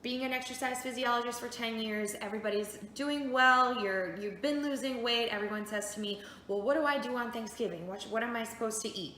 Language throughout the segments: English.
being an exercise physiologist for 10 years, everybody's doing well, you've been losing weight. Everyone says to me, well, what do I do on Thanksgiving? What am I supposed to eat?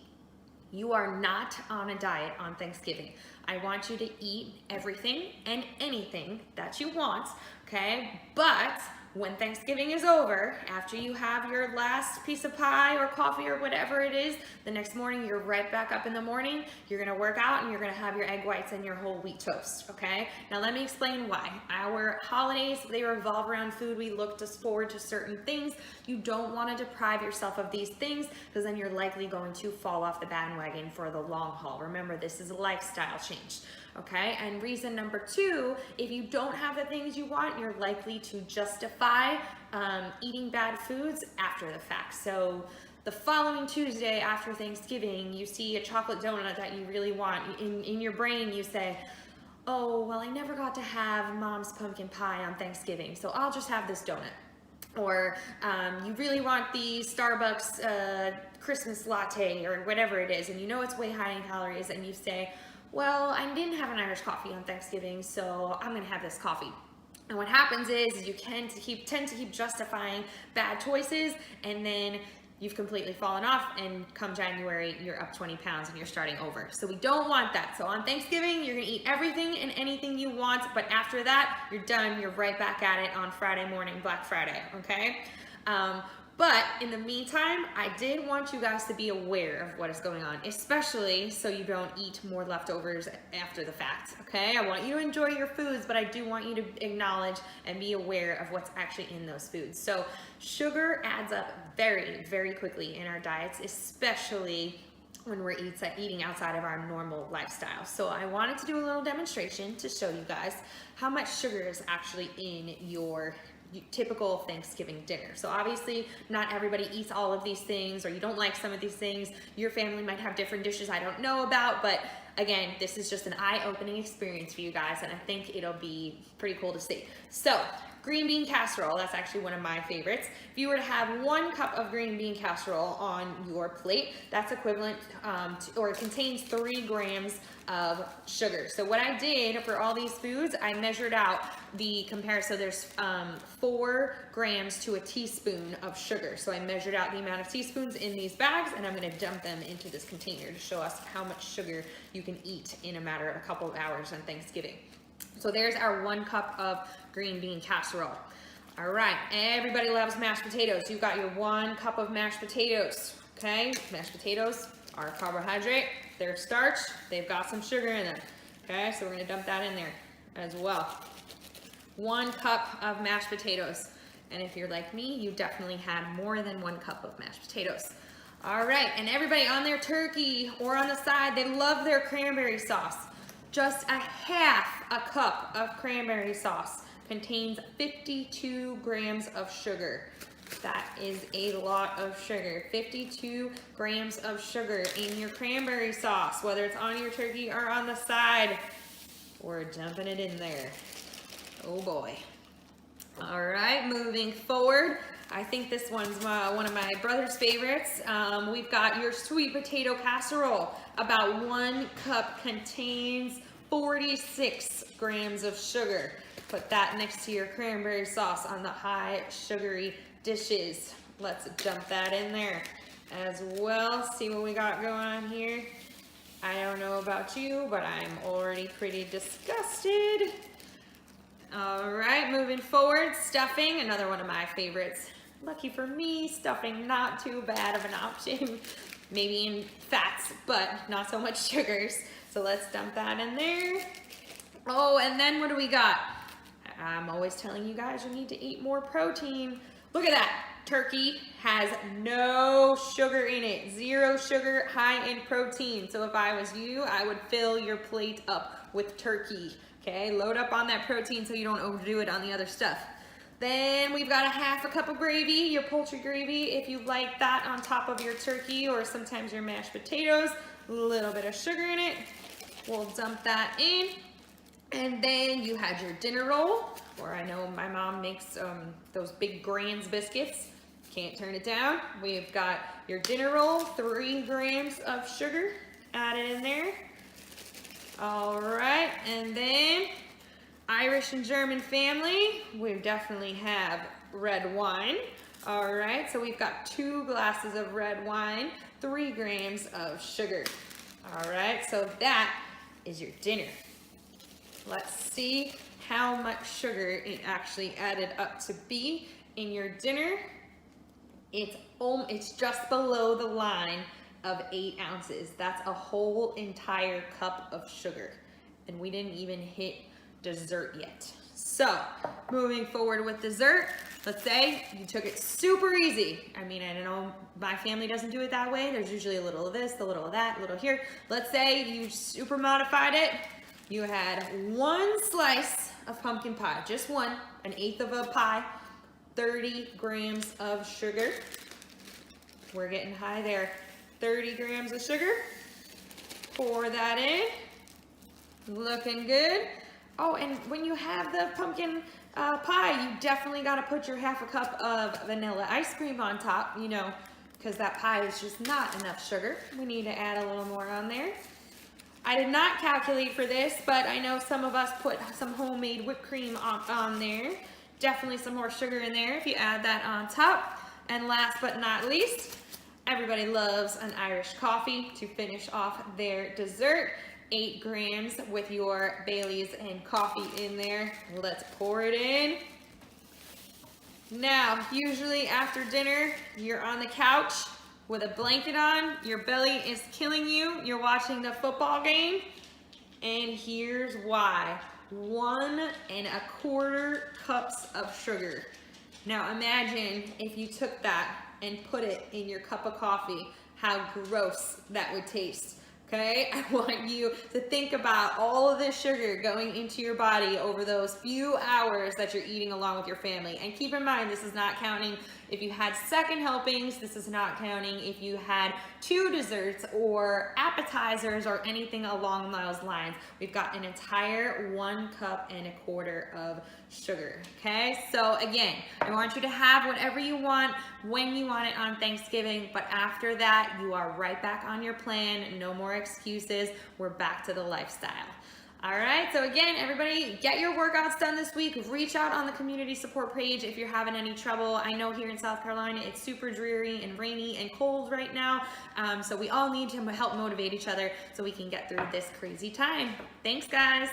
You are not on a diet on Thanksgiving. I want you to eat everything and anything that you want, okay? But when Thanksgiving is over, after you have your last piece of pie or coffee or whatever it is, the next morning you're right back up in the morning, you're gonna work out and you're gonna have your egg whites and your whole wheat toast, okay? Now let me explain why. Our holidays, they revolve around food. We look forward to certain things. You don't wanna deprive yourself of these things because then you're likely going to fall off the bandwagon for the long haul. Remember, this is a lifestyle change. Okay, and reason number 2, if you don't have the things you want, you're likely to justify eating bad foods after the fact. So the following Tuesday after Thanksgiving, you see a chocolate donut that you really want. In your brain, you say, oh, well, I never got to have mom's pumpkin pie on Thanksgiving, so I'll just have this donut. Or you really want the Starbucks Christmas latte or whatever it is, and you know it's way high in calories, and you say, well, I didn't have an Irish coffee on Thanksgiving, so I'm gonna have this coffee. And what happens is you tend to keep justifying bad choices, and then you've completely fallen off, and come January, you're up 20 pounds and you're starting over. So we don't want that. So on Thanksgiving, you're gonna eat everything and anything you want, but after that, you're done. You're right back at it on Friday morning, Black Friday, okay? But in the meantime, I did want you guys to be aware of what is going on, especially so you don't eat more leftovers after the fact, okay? I want you to enjoy your foods, but I do want you to acknowledge and be aware of what's actually in those foods. So sugar adds up very, very quickly in our diets, especially when we're eating outside of our normal lifestyle. So I wanted to do a little demonstration to show you guys how much sugar is actually in your typical Thanksgiving dinner. So obviously not everybody eats all of these things, or you don't like some of these things. Your family might have different dishes I don't know about, but again, this is just an eye-opening experience for you guys, and I think it'll be pretty cool to see. So green bean casserole, that's actually one of my favorites. If you were to have 1 cup of green bean casserole on your plate, that's equivalent or it contains 3 grams of sugar. So what I did for all these foods, I measured out the comparison. So there's 4 grams to a teaspoon of sugar. So I measured out the amount of teaspoons in these bags, and I'm gonna dump them into this container to show us how much sugar you can eat in a matter of a couple of hours on Thanksgiving. So there's our 1 cup of green bean casserole. All right, everybody loves mashed potatoes. You've got your 1 cup of mashed potatoes, okay? Mashed potatoes are a carbohydrate, they're starch, they've got some sugar in them, okay? So we're gonna dump that in there as well. 1 cup of mashed potatoes. And if you're like me, you definitely had more than 1 cup of mashed potatoes. All right, and everybody on their turkey or on the side, they love their cranberry sauce. Just a half a cup of cranberry sauce contains 52 grams of sugar. That is a lot of sugar. 52 grams of sugar in your cranberry sauce, whether it's on your turkey or on the side. We're dumping it in there. Oh boy. All right, moving forward. I think this one's one of my brother's favorites. We've got your sweet potato casserole. About 1 cup contains 46 grams of sugar. Put that next to your cranberry sauce on the high sugary dishes. Let's dump that in there as well. See what we got going on here. I don't know about you, but I'm already pretty disgusted. All right, moving forward, stuffing, another one of my favorites. Lucky for me, stuffing, not too bad of an option. Maybe in fats, but not so much sugars. So let's dump that in there. Oh, and then what do we got? I'm always telling you guys you need to eat more protein. Look at that. Turkey has no sugar in it. 0 sugar, high in protein. So if I was you, I would fill your plate up with turkey. Okay, load up on that protein so you don't overdo it on the other stuff. Then we've got a half a cup of gravy, your poultry gravy, if you like that on top of your turkey or sometimes your mashed potatoes. A little bit of sugar in it. We'll dump that in. And then you had your dinner roll, or I know my mom makes those big Grands biscuits. Can't turn it down. We've got your dinner roll, 3 grams of sugar added in there. All right, and then Irish and German family, we definitely have red wine. All right, so we've got 2 glasses of red wine, 3 grams of sugar. All right, so that is your dinner. Let's see how much sugar it actually added up to be in your dinner. It's just below the line of 8 ounces. That's a whole entire cup of sugar. And we didn't even hit dessert yet. So, moving forward with dessert, let's say you took it super easy. I mean, I don't know, my family doesn't do it that way. There's usually a little of this, a little of that, a little here. Let's say you super modified it. You had 1 slice of pumpkin pie, just one, 1/8 of a pie, 30 grams of sugar. We're getting high there. 30 grams of sugar. Pour that in. Looking good. Oh, and when you have the pumpkin pie, you definitely got to put your 1/2 cup of vanilla ice cream on top, you know, because that pie is just not enough sugar. We need to add a little more on there. I did not calculate for this, but I know some of us put some homemade whipped cream on there. Definitely some more sugar in there if you add that on top. And last but not least, everybody loves an Irish coffee to finish off their dessert. 8 grams with your Baileys and coffee in there. Let's pour it in. Now, usually after dinner, you're on the couch with a blanket on, your belly is killing you, you're watching the football game, and here's why. 1 1/4 cups of sugar. Now imagine if you took that and put it in your cup of coffee, how gross that would taste. Okay, I want you to think about all of this sugar going into your body over those few hours that you're eating along with your family. And keep in mind, this is not counting if you had second helpings. This is not counting if you had 2 desserts or appetizers or anything along those lines. We've got an entire 1 1/4 cups of sugar. Okay, so again, I want you to have whatever you want when you want it on Thanksgiving, but after that, you are right back on your plan. No more excuses. We're back to the lifestyle. All right, so again, everybody, get your workouts done this week. Reach out on the community support page if you're having any trouble. I know here in South Carolina, it's super dreary and rainy and cold right now, so we all need to help motivate each other so we can get through this crazy time. Thanks, guys.